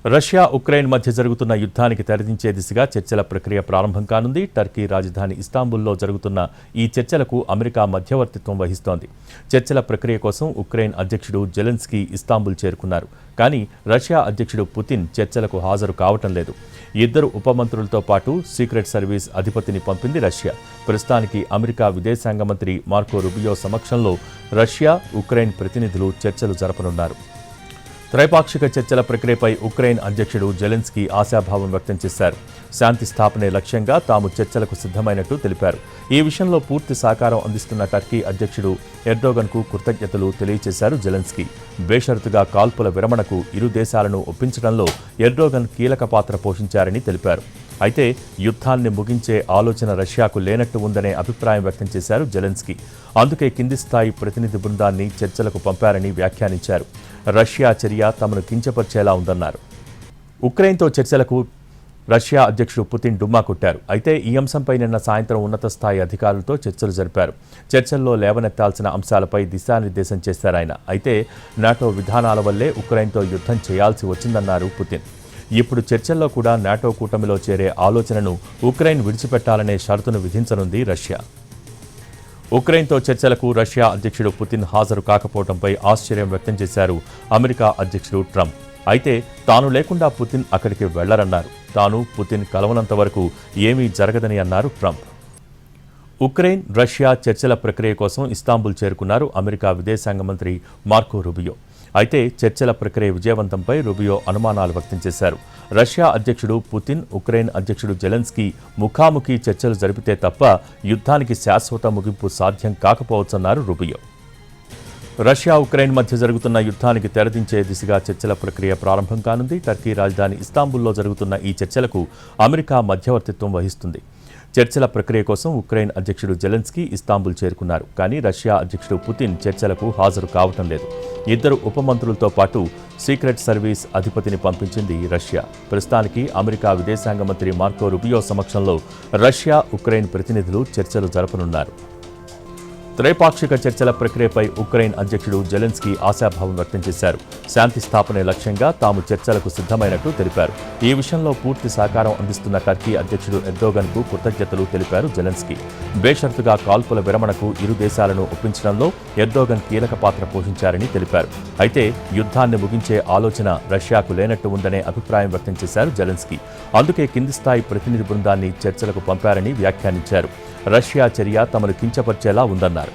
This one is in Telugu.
రష్యా ఉక్రెయిన్ మధ్య జరుగుతున్న యుద్ధానికి తెరదించే దిశగా చర్చల ప్రక్రియ ప్రారంభం కానుంది. టర్కీ రాజధాని ఇస్తాంబుల్లో జరుగుతున్న ఈ చర్చలకు అమెరికా మధ్యవర్తిత్వం వహిస్తోంది. చర్చల ప్రక్రియ కోసం ఉక్రెయిన్ అధ్యక్షుడు జెలెన్స్కీ ఇస్తాంబుల్ చేరుకున్నారు. కానీ రష్యా అధ్యక్షుడు పుతిన్ చర్చలకు హాజరు కావటం లేదు. ఇద్దరు ఉపమంత్రులతో పాటు సీక్రెట్ సర్వీస్ అధిపతిని పంపింది రష్యా. ప్రస్తుతానికి అమెరికా విదేశాంగ మంత్రి మార్కో రూబియో సమక్షంలో రష్యా, ఉక్రెయిన్ ప్రతినిధులు చర్చలు జరపనున్నారు. త్రైపాక్షిక చర్చల ప్రక్రియపై ఉక్రెయిన్ అధ్యక్షుడు జెలెన్స్కీ ఆశాభావం వ్యక్తం చేశారు. శాంతి స్థాపనే లక్ష్యంగా తాము చర్చలకు సిద్ధమైనట్టు తెలిపారు. ఈ విషయంలో పూర్తి సహకారం అందిస్తున్న టర్కీ అధ్యక్షుడు ఎర్డోగన్కు కృతజ్ఞతలు తెలియజేశారు జెలెన్స్కీ. బేషరతుగా కాల్పుల విరమణకు ఇరు దేశాలను ఒప్పించడంలో ఎర్డోగన్ కీలక పాత్ర పోషించారని తెలిపారు. అయితే యుద్ధాన్ని ముగించే ఆలోచన రష్యాకు లేనట్టు ఉందనే అభిప్రాయం వ్యక్తం చేశారు జెలెన్స్కీ. అందుకే కింది స్థాయి ప్రతినిధి బృందాన్ని చర్చలకు పంపారని వ్యాఖ్యానించారు. రష్యా చర్య తమను కించపరిచేలా ఉందన్నారు. ఉక్రెయిన్తో చర్చలకు రష్యా అధ్యక్షుడు పుతిన్ డుమ్మా కొట్టారు. అయితే ఈ అంశంపై నిన్న సాయంత్రం ఉన్నత స్థాయి అధికారులతో చర్చలు జరిపారు. చర్చల్లో లేవనెత్తాల్సిన అంశాలపై దిశానిర్దేశం చేశారాయన. అయితే నాటో విధానాల వల్లే ఉక్రెయిన్తో యుద్ధం చేయాల్సి వచ్చిందన్నారు పుతిన్. ఇప్పుడు చర్చల్లో కూడా నాటో కూటమిలో చేరే ఆలోచనను ఉక్రెయిన్ విడిచిపెట్టాలనే షరతును విధించనుంది రష్యా. ఉక్రెయిన్తో చర్చలకు రష్యా అధ్యక్షుడు పుతిన్ హాజరు కాకపోవడంపై ఆశ్చర్యం వ్యక్తం చేశారు అమెరికా అధ్యక్షుడు ట్రంప్. అయితే తాను లేకుండా పుతిన్ అక్కడికి వెళ్లరన్నారు. తాను పుతిన్ కలవనంత వరకు ఏమీ జరగదని అన్నారు ట్రంప్. ఉక్రెయిన్, రష్యా చర్చల ప్రక్రియ కోసం ఇస్తాంబుల్ చేరుకున్నారు అమెరికా విదేశాంగ మంత్రి మార్కో రూబియో. అయితే చర్చల ప్రక్రియ విజయవంతంపై రూబియో అనుమానాలు వ్యక్తం చేశారు. రష్యా అధ్యక్షుడు పుతిన్, ఉక్రెయిన్ అధ్యక్షుడు జెలెన్స్కీ ముఖాముఖి చర్చలు జరిపితే తప్ప యుద్ధానికి శాశ్వత ముగింపు సాధ్యం కాకపోవచ్చన్నారు రూబియో. రష్యా, ఉక్రెయిన్ మధ్య జరుగుతున్న యుద్ధానికి తెరదించే దిశగా చర్చల ప్రక్రియ ప్రారంభం కానుంది. టర్కీ రాజధాని ఇస్తాంబుల్లో జరుగుతున్న ఈ చర్చలకు అమెరికా మధ్యవర్తిత్వం వహిస్తుంది. చర్చల ప్రక్రియ కోసం ఉక్రెయిన్ అధ్యక్షుడు జెలెన్స్కీ ఇస్తాంబుల్ చేరుకున్నారు. కానీ రష్యా అధ్యక్షుడు పుతిన్ చర్చలకు హాజరు కావటం లేదు. ఇద్దరు ఉపమంత్రులతో పాటు సీక్రెట్ సర్వీస్ అధిపతిని పంపించింది రష్యా. ప్రస్తుతానికి అమెరికా విదేశాంగ మంత్రి మార్కో రూబియో సమక్షంలో రష్యా, ఉక్రెయిన్ ప్రతినిధులు చర్చలు జరపనున్నారు. త్రైపాక్షిక చర్చల ప్రక్రియపై ఉక్రెయిన్ అధ్యక్షుడు జెలెన్స్కీ ఆశాభావం వ్యక్తం చేశారు. శాంతి స్థాపనే లక్ష్యంగా తాము చర్చలకు సిద్ధమైనట్టు తెలిపారు. ఈ విషయంలో పూర్తి సహకారం అందిస్తున్న టర్కీ అధ్యక్షుడు ఎర్డోగన్కు కృతజ్ఞతలు తెలిపారు జెలెన్స్కీ. బేషరతుగా కాల్పుల విరమణకు ఇరు దేశాలను ఒప్పించడంలో ఎర్డోగన్ కీలక పాత్ర పోషించారని తెలిపారు. అయితే యుద్ధాన్ని ముగించే ఆలోచన రష్యాకు లేనట్టు ఉందనే అభిప్రాయం వ్యక్తం చేశారు జెలెన్స్కీ. అందుకే కింది స్థాయి ప్రతినిధి బృందాన్ని చర్చలకు పంపారని వ్యాఖ్యానించారు. రష్యా చర్య తమను కించపరిచేలా ఉందన్నారు.